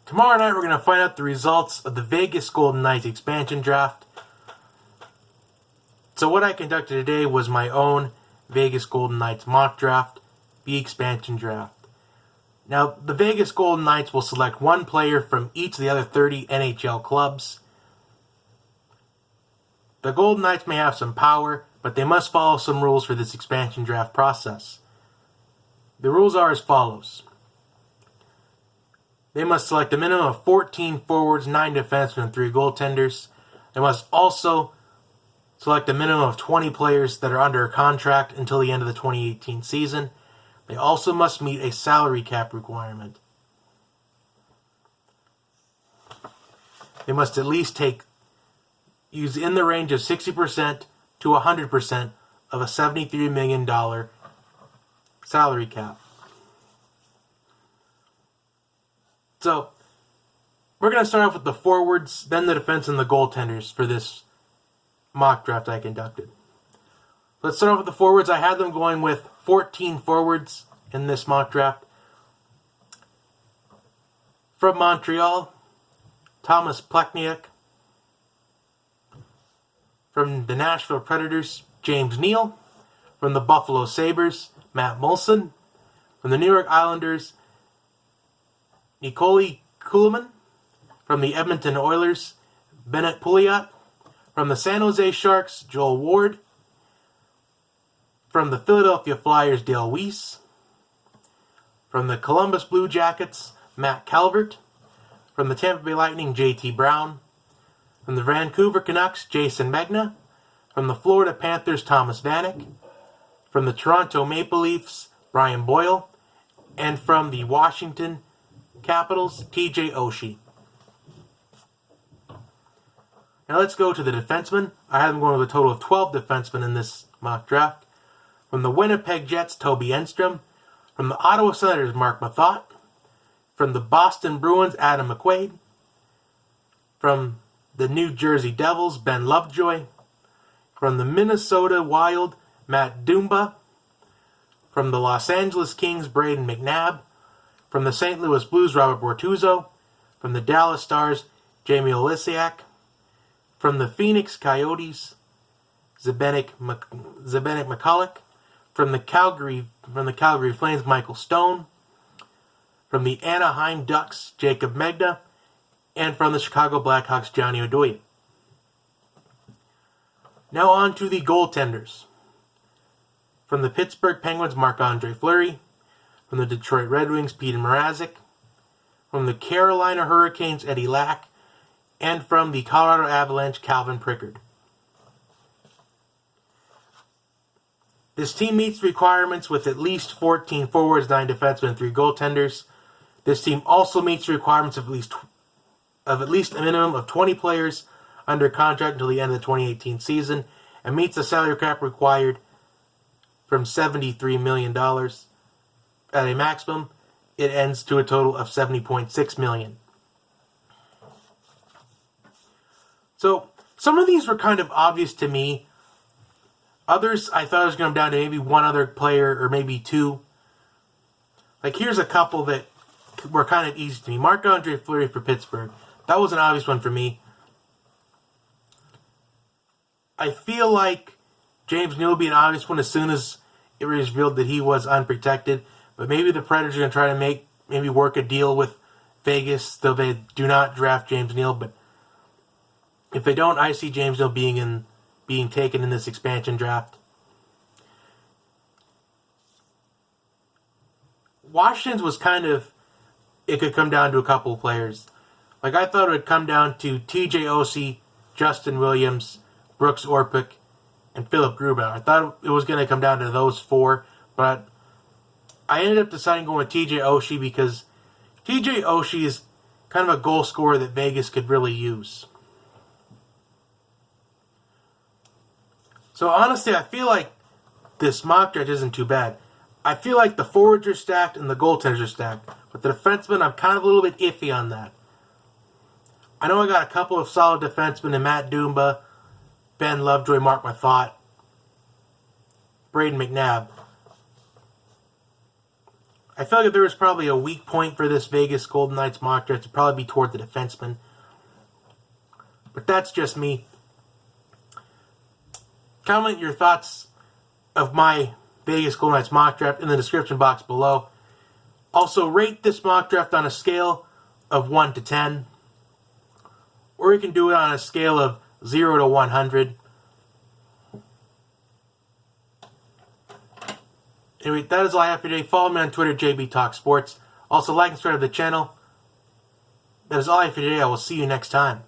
Tomorrow night we're going to find out the results of the Vegas Golden Knights expansion draft. So what I conducted today was my own Vegas Golden Knights mock draft, the expansion draft. Now, the Vegas Golden Knights will select one player from each of the other 30 NHL clubs. The Golden Knights may have some power, but they must follow some rules for this expansion draft process. The rules are as follows. They must select a minimum of 14 forwards, 9 defensemen, and 3 goaltenders. They must also select a minimum of 20 players that are under contract until the end of the 2018 season. They also must meet a salary cap requirement. They must at least use in the range of 60% to 100% of a $73 million salary cap. So, we're going to start off with the forwards, then the defense and the goaltenders for this mock draft I conducted. Let's start off with the forwards. I had them going with 14 forwards in this mock draft. From Montreal, Tomas Plekanec. From the Nashville Predators, James Neal. From the Buffalo Sabres, Matt Moulson. From the New York Islanders, Nikolai Kulemin. From the Edmonton Oilers, Benoit Pouliot. From the San Jose Sharks, Joel Ward. From the Philadelphia Flyers, Dale Weise. From the Columbus Blue Jackets, Matt Calvert. From the Tampa Bay Lightning, J.T. Brown. From the Vancouver Canucks, Jayson Megna. From the Florida Panthers, Thomas Vanek. From the Toronto Maple Leafs, Brian Boyle. And from the Washington Capitals, TJ Oshie. Now let's go to the defensemen. I have them going with a total of 12 defensemen in this mock draft. From the Winnipeg Jets, Toby Enstrom. From the Ottawa Senators, Marc Methot. From the Boston Bruins, Adam McQuaid. From the New Jersey Devils, Ben Lovejoy. From the Minnesota Wild, Matt Dumba. From the Los Angeles Kings, Brayden McNabb. From the St. Louis Blues, Robert Bortuzzo. From the Dallas Stars, Jamie Oleksiak. From the Phoenix Coyotes, Zbynek Michalek. From the Calgary Flames, Michael Stone. From the Anaheim Ducks, Jaycob Megna. And from the Chicago Blackhawks, Johnny Oduya. Now on to the goaltenders. From the Pittsburgh Penguins, Marc-Andre Fleury. From the Detroit Red Wings, Peter Mrazek. From the Carolina Hurricanes, Eddie Lack. And from the Colorado Avalanche, Calvin Prickard. This team meets requirements with at least 14 forwards, 9 defensemen, and 3 goaltenders. This team also meets requirements of at least a minimum of 20 players under contract until the end of the 2018 season, and meets the salary cap required from $73 million at a maximum. It ends to a total of $70.6 million. So, some of these were kind of obvious to me. Others, I thought it was going to come down to maybe one other player or maybe two. Like, here's a couple that were kind of easy to me. Marc-Andre Fleury for Pittsburgh. That was an obvious one for me. I feel like James Neal would be an obvious one as soon as it was revealed that he was unprotected. But maybe the Predators are going to try to maybe work a deal with Vegas, though they do not draft James Neal. But if they don't, I see James Neal being taken in this expansion draft. Washington's was kind of, it could come down to a couple of players. Like, I thought it would come down to TJ Oshie, Justin Williams, Brooks Orpik, and Philip Grubauer. I thought it was going to come down to those four, but I ended up deciding going with TJ Oshie because TJ Oshie is kind of a goal scorer that Vegas could really use. So honestly, I feel like this mock draft isn't too bad. I feel like the forwards are stacked and the goaltenders are stacked. But the defensemen, I'm kind of a little bit iffy on that. I know I got a couple of solid defensemen in Matt Dumba, Ben Lovejoy, Marc Methot, Brayden McNabb. I feel like if there was probably a weak point for this Vegas Golden Knights mock draft, it'd probably be toward the defenseman. But that's just me. Comment your thoughts of my Vegas Golden Knights mock draft in the description box below. Also, rate this mock draft on a scale of 1 to 10. Or you can do it on a scale of 0 to 100. Anyway, that is all I have for today. Follow me on Twitter, JB Talk Sports. Also, like and subscribe to the channel. That is all I have for today. I will see you next time.